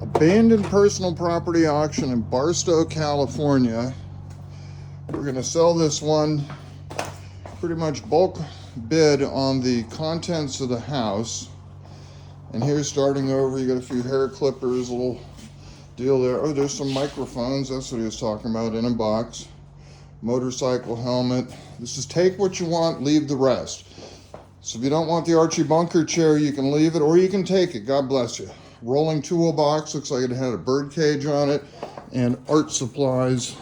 Abandoned personal property auction in Barstow, California. We're going to sell this one pretty much bulk bid on the contents of the house. And here's starting over, you got a few hair clippers, a little deal there. Oh, there's some microphones, that's what he was talking about, in a box. Motorcycle helmet. This is take what you want, leave the rest. So if you don't want the Archie Bunker chair, you can leave it or you can take it. God bless you. Rolling toolbox, looks like it had a bird cage on it, and art supplies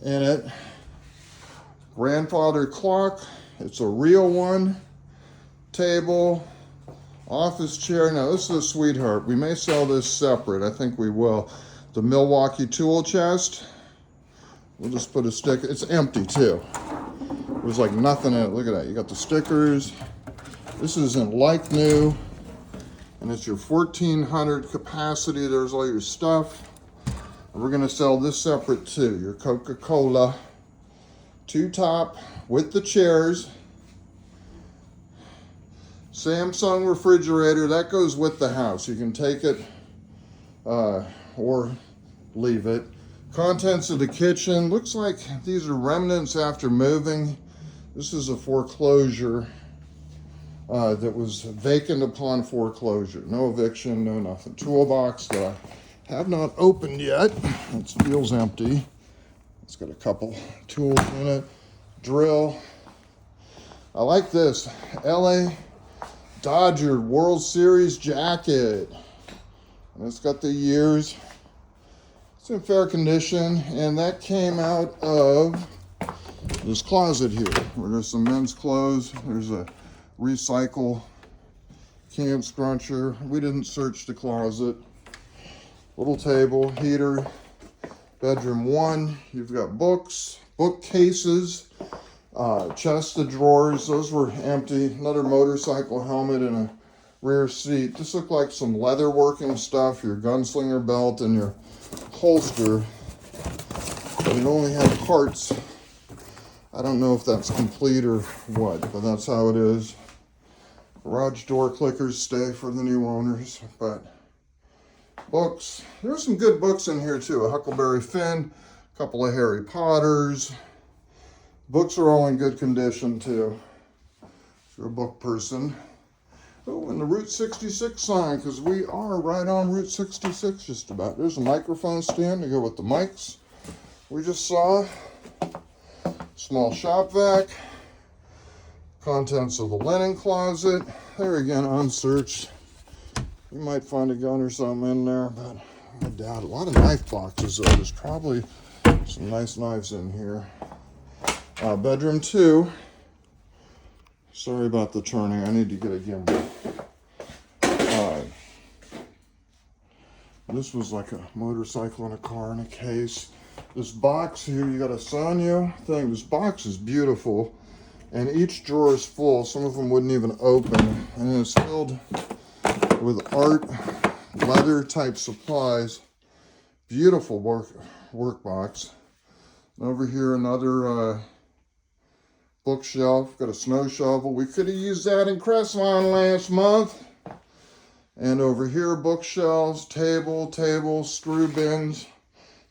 in it. Grandfather clock, it's a real one. Table, office chair. Now this is a sweetheart. We may sell this separate, I think we will. The Milwaukee tool chest. We'll just put a sticker, it's empty too. There's like nothing in it, look at that. You got the stickers. This is in like new. And it's your 1400 capacity. There's all your stuff. And we're gonna sell this separate too. Your Coca-Cola, two-top with the chairs. Samsung refrigerator, that goes with the house. You can take it or leave it. Contents of the kitchen, looks like these are remnants after moving. This is a foreclosure. That was vacant upon foreclosure. No eviction, no nothing. Toolbox that I have not opened yet. It feels empty. It's got a couple tools in it. Drill. I like this. LA Dodger World Series jacket. And it's got the years. It's in fair condition. And that came out of this closet here, where there's some men's clothes. There's a recycle can scruncher. We didn't search the closet. Little table, heater. Bedroom 1, you've got books, bookcases, chest of drawers. Those were empty. Another motorcycle helmet and a rear seat. This looked like some leather working stuff, your gunslinger belt and your holster. But it only had parts. I don't know if that's complete or what, but that's how it is. Garage door clickers stay for the new owners, but books. There's some good books in here too. A Huckleberry Finn, a couple of Harry Potters. Books are all in good condition too, if you're a book person. Oh, and the Route 66 sign, because we are right on Route 66 just about. There's a microphone stand to go with the mics we just saw. Small shop vac. Contents of the linen closet. There again, unsearched. You might find a gun or something in there, but I doubt it. A lot of knife boxes though. There's probably some nice knives in here. Bedroom 2. Sorry about the turning. I need to get a gimbal. This was like a motorcycle and a car in a case. This box here, you got a Sanyo thing. This box is beautiful. And each drawer is full. Some of them wouldn't even open. And it's filled with art, leather type supplies. Beautiful work box. And over here, another bookshelf. Got a snow shovel. We could have used that in Crestline last month. And over here, bookshelves, table, screw bins,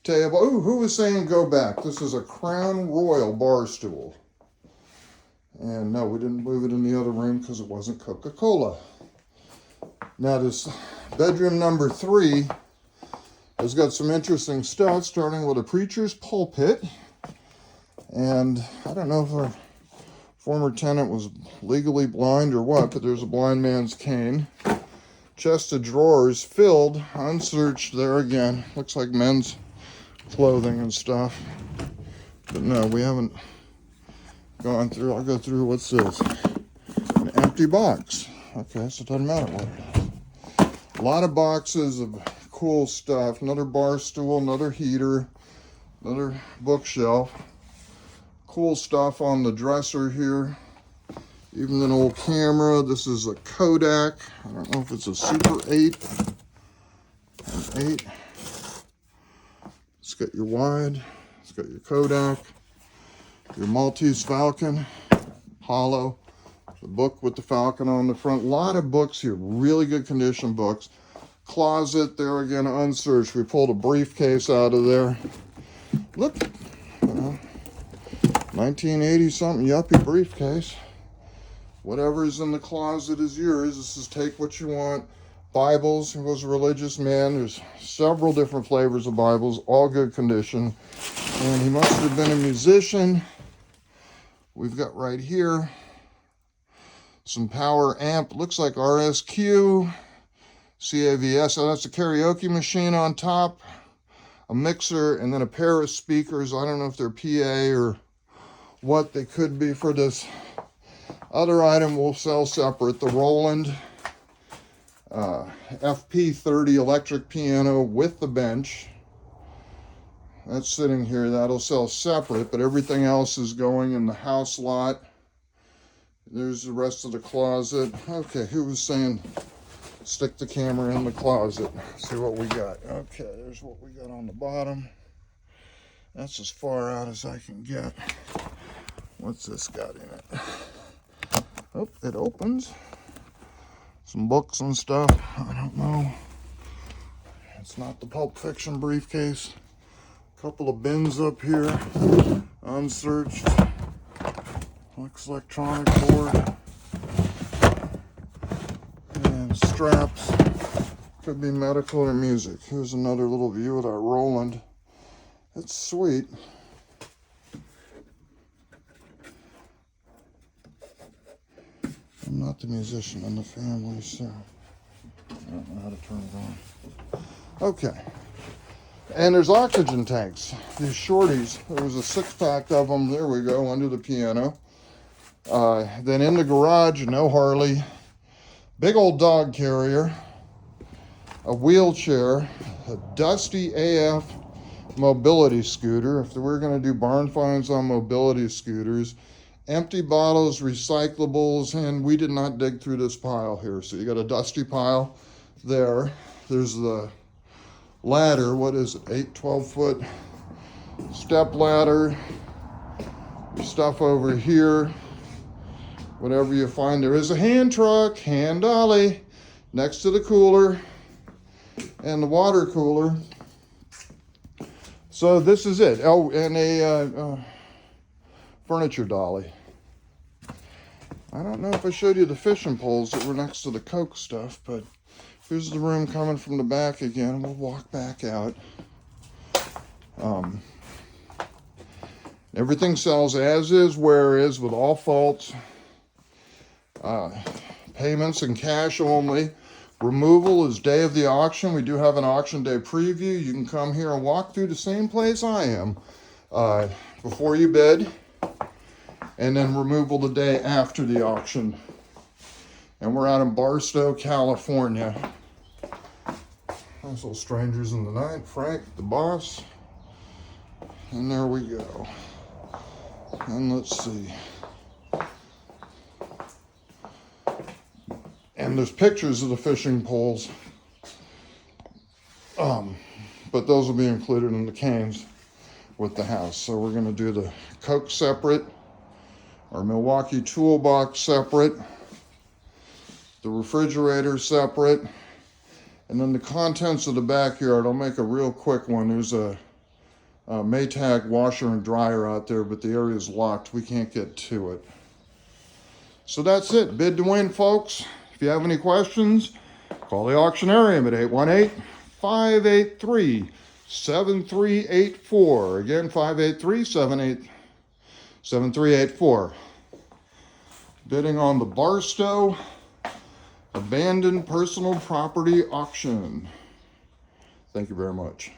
table. Oh, who was saying go back? This is a Crown Royal bar stool. And no, we didn't move it in the other room because it wasn't Coca-Cola. Now this bedroom number 3 has got some interesting stuff, starting with a preacher's pulpit. And I don't know if our former tenant was legally blind or what, but there's a blind man's cane. Chest of drawers filled, unsearched there again. Looks like men's clothing and stuff. But no, we haven't gone through. I'll go through. What's this? An empty box. Okay, so it doesn't matter what it is. A lot of boxes of cool stuff. Another bar stool, another heater, another bookshelf. Cool stuff on the dresser here. Even an old camera. This is a Kodak. I don't know if it's a Super 8. An 8. It's got your wide. It's got your Kodak. Your Maltese Falcon. Hollow. The book with the Falcon on the front. A lot of books here. Really good condition books. closet there again, unsearched. We pulled a briefcase out of there. Look, 1980 something yuppie briefcase. Whatever's in the closet is yours. This is take what you want. Bibles. He was a religious man. There's several different flavors of Bibles, all good condition. And he must have been a musician. We've got right here some power amp. Looks like RSQ, CAVS. So that's a karaoke machine on top, a mixer, and then a pair of speakers. I don't know if they're PA or what they could be for this. Other item we'll sell separate, the Roland FP30 electric piano with the bench. That's sitting here. That'll sell separate, but everything else is going in the house lot. There's the rest of the closet. Okay, who was saying stick the camera in the closet? See what we got. Okay, there's what we got on the bottom. That's as far out as I can get. What's this got in it? Oh, it opens. Some books and stuff. I don't know. It's not the Pulp Fiction briefcase. Couple of bins up here, unsearched. Looks electronic board. And straps. Could be medical or music. Here's another little view of that Roland. It's sweet. I'm not the musician in the family, so I don't know how to turn it on. Okay. And there's oxygen tanks. These shorties, there was a 6-pack of them. There we go, under the piano. Then in the garage, no Harley. Big old dog carrier. A wheelchair. A dusty AF mobility scooter. If we're going to do barn finds on mobility scooters. Empty bottles, recyclables, and we did not dig through this pile here. So you got a dusty pile there. There's the ladder, what is it, 12-foot step ladder. Stuff over here, whatever you find. There is a hand truck, hand dolly, next to the cooler and the water cooler. So this is it. Oh, and a furniture dolly. I don't know if I showed you the fishing poles that were next to the Coke stuff, but here's the room coming from the back again. We'll walk back out. Everything sells as is, where is, with all faults. Payments in cash only. Removal is day of the auction. We do have an auction day preview. You can come here and walk through the same place I am before you bid. And then removal the day after the auction. And we're out in Barstow, California. Nice little strangers in the night. Frank, the boss. And there we go. And let's see. And there's pictures of the fishing poles. But those will be included in the cans with the house. So we're going to do the Coke separate. Our Milwaukee toolbox separate. The refrigerator separate. And then the contents of the backyard, I'll make a real quick one. There's a Maytag washer and dryer out there, but the area is locked. We can't get to it. So that's it. Bid to win, folks. If you have any questions, call the auctionarium at 818-583-7384. Again, 583-7384. Bidding on the Barstow Abandoned Personal Property Auction. Thank you very much.